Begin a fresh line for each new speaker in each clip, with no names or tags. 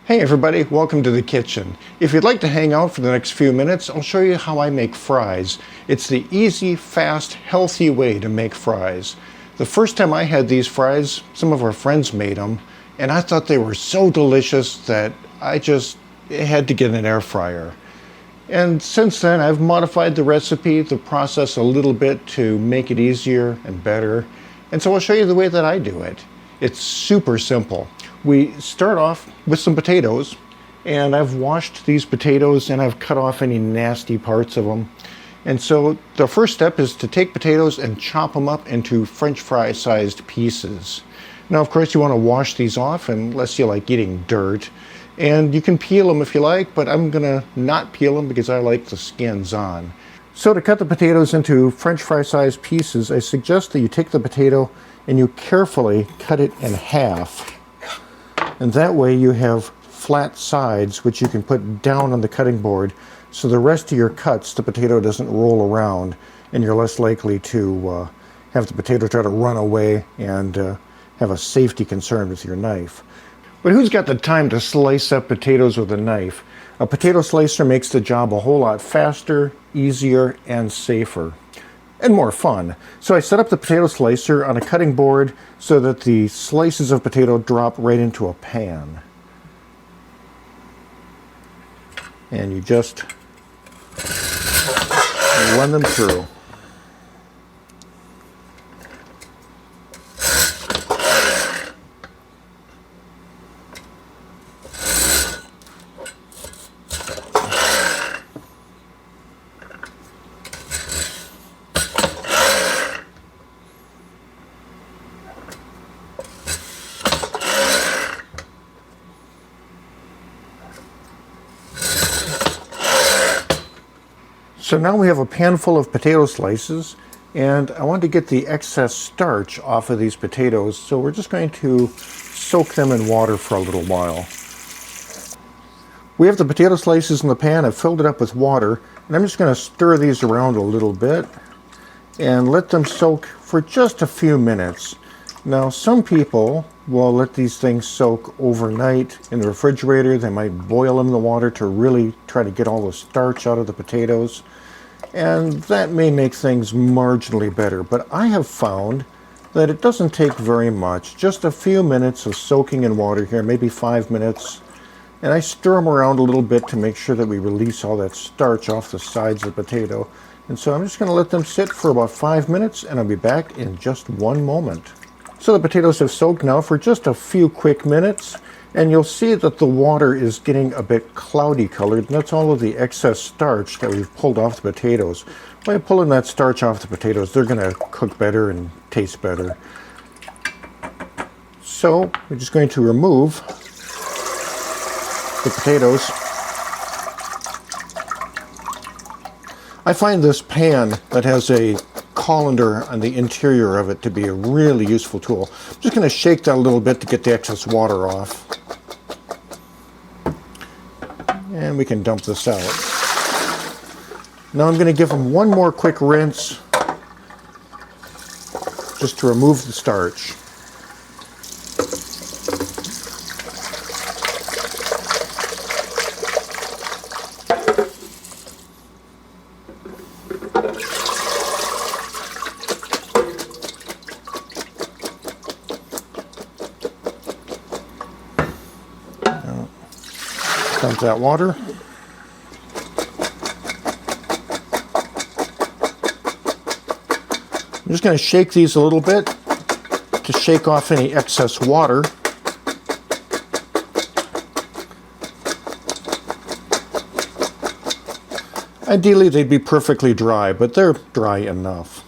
Hey everybody, welcome to the kitchen. If you'd like to hang out for the next few minutes, I'll show you how I make fries. It's the easy, fast, healthy way to make fries. The first time I had these fries, some of our friends made them, and I thought they were so delicious that I just had to get an air fryer. And since then, I've modified the recipe, the process a little bit to make it easier and better. And so I'll show you the way that I do it. It's super simple. We start off with some potatoes, and I've washed these potatoes and I've cut off any nasty parts of them. And so the first step is to take potatoes and chop them up into French fry sized pieces. Now, of course, you want to wash these off unless you like eating dirt. And you can peel them if you like, but I'm gonna not peel them because I like the skins on. So to cut the potatoes into French fry sized pieces, I suggest that you take the potato and you carefully cut it in half. And that way you have flat sides which you can put down on the cutting board, so the rest of your cuts, the potato doesn't roll around and you're less likely to have the potato try to run away and have a safety concern with your knife. But who's got the time to slice up potatoes with a knife? A potato slicer makes the job a whole lot faster, easier, and safer. And more fun. So I set up the potato slicer on a cutting board so that the slices of potato drop right into a pan. And you just run them through. So now we have a pan full of potato slices, and I want to get the excess starch off of these potatoes, so we're just going to soak them in water for a little while. We have the potato slices in the pan. I've filled it up with water, and I'm just going to stir these around a little bit and let them soak for just a few minutes. Now, some people will let these things soak overnight in the refrigerator. They might boil them in the water to really try to get all the starch out of the potatoes. And that may make things marginally better, but I have found that it doesn't take very much. Just a few minutes of soaking in water here, maybe 5 minutes. And I stir them around a little bit to make sure that we release all that starch off the sides of the potato. And so I'm just going to let them sit for about 5 minutes, and I'll be back in just one moment. So the potatoes have soaked now for just a few quick minutes, and you'll see that the water is getting a bit cloudy colored, and that's all of the excess starch that we've pulled off the potatoes. By pulling that starch off the potatoes, they're going to cook better and taste better. So we're just going to remove the potatoes. I find this pan that has a colander on the interior of it to be a really useful tool. I'm just going to shake that a little bit to get the excess water off. And we can dump this out. Now I'm going to give them one more quick rinse just to remove the starch. Dump that water. I'm just going to shake these a little bit to shake off any excess water. Ideally, they'd be perfectly dry, but they're dry enough.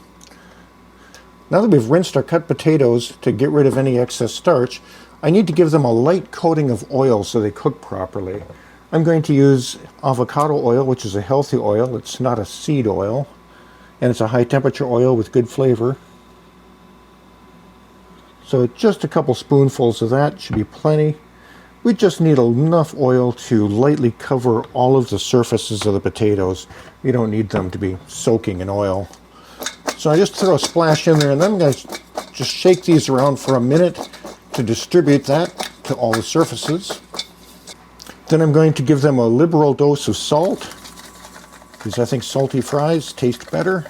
Now that we've rinsed our cut potatoes to get rid of any excess starch, I need to give them a light coating of oil so they cook properly. I'm going to use avocado oil, which is a healthy oil. It's not a seed oil, and it's a high temperature oil with good flavor. So just a couple spoonfuls of that should be plenty. We just need enough oil to lightly cover all of the surfaces of the potatoes. We don't need them to be soaking in oil. So I just throw a splash in there, and then I'm going to just shake these around for a minute to distribute that to all the surfaces. Then I'm going to give them a liberal dose of salt, because I think salty fries taste better.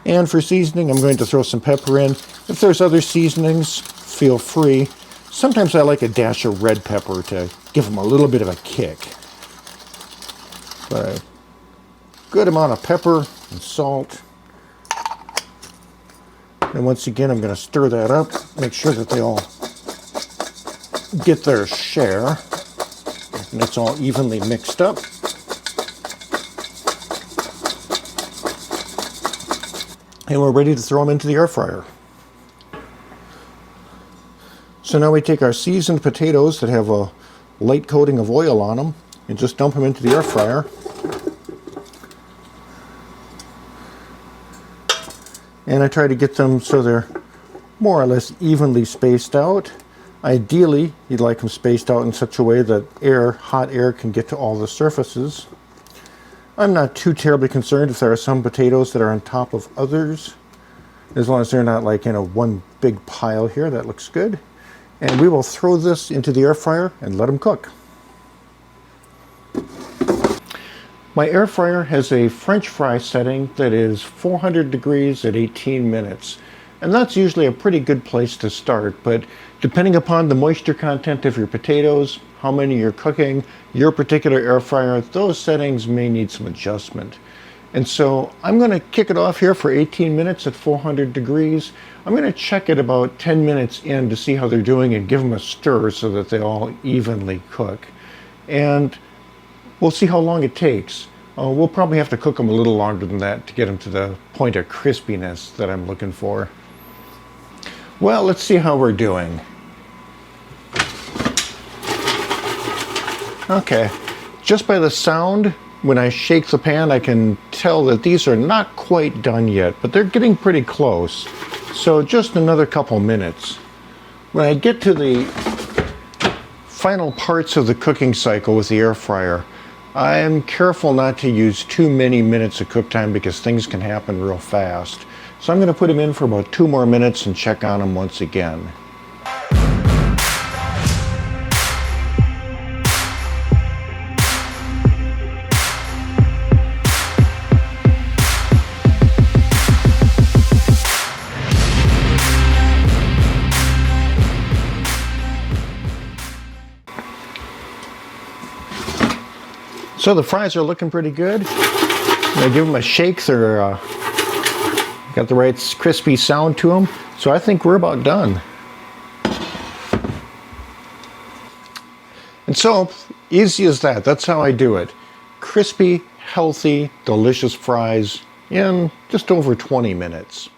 And for seasoning, I'm going to throw some pepper in. If there's other seasonings, feel free. Sometimes I like a dash of red pepper to give them a little bit of a kick. But a good amount of pepper and salt. And once again, I'm going to stir that up, make sure that they all get their share. And it's all evenly mixed up. And we're ready to throw them into the air fryer. So now we take our seasoned potatoes that have a light coating of oil on them and just dump them into the air fryer. And I try to get them so they're more or less evenly spaced out. Ideally, you'd like them spaced out in such a way that hot air can get to all the surfaces. I'm not too terribly concerned if there are some potatoes that are on top of others. As long as they're not like in a one big pile here, that looks good. And we will throw this into the air fryer and let them cook. My air fryer has a French fry setting that is 400 degrees at 18 minutes. And that's usually a pretty good place to start, but depending upon the moisture content of your potatoes, how many you're cooking, your particular air fryer, those settings may need some adjustment. And so I'm going to kick it off here for 18 minutes at 400 degrees. I'm going to check it about 10 minutes in to see how they're doing and give them a stir so that they all evenly cook. And we'll see how long it takes. We'll probably have to cook them a little longer than that to get them to the point of crispiness that I'm looking for. Well, let's see how we're doing. Okay, just by the sound, when I shake the pan, I can tell that these are not quite done yet, but they're getting pretty close. So just another couple minutes. When I get to the final parts of the cooking cycle with the air fryer, I'm careful not to use too many minutes of cook time because things can happen real fast. So I'm going to put them in for about 2 more minutes and check on them once again. So the fries are looking pretty good. I give them a shake. They're got the right crispy sound to them. So I think we're about done. And so easy as that. That's how I do it. Crispy, healthy, delicious fries in just over 20 minutes.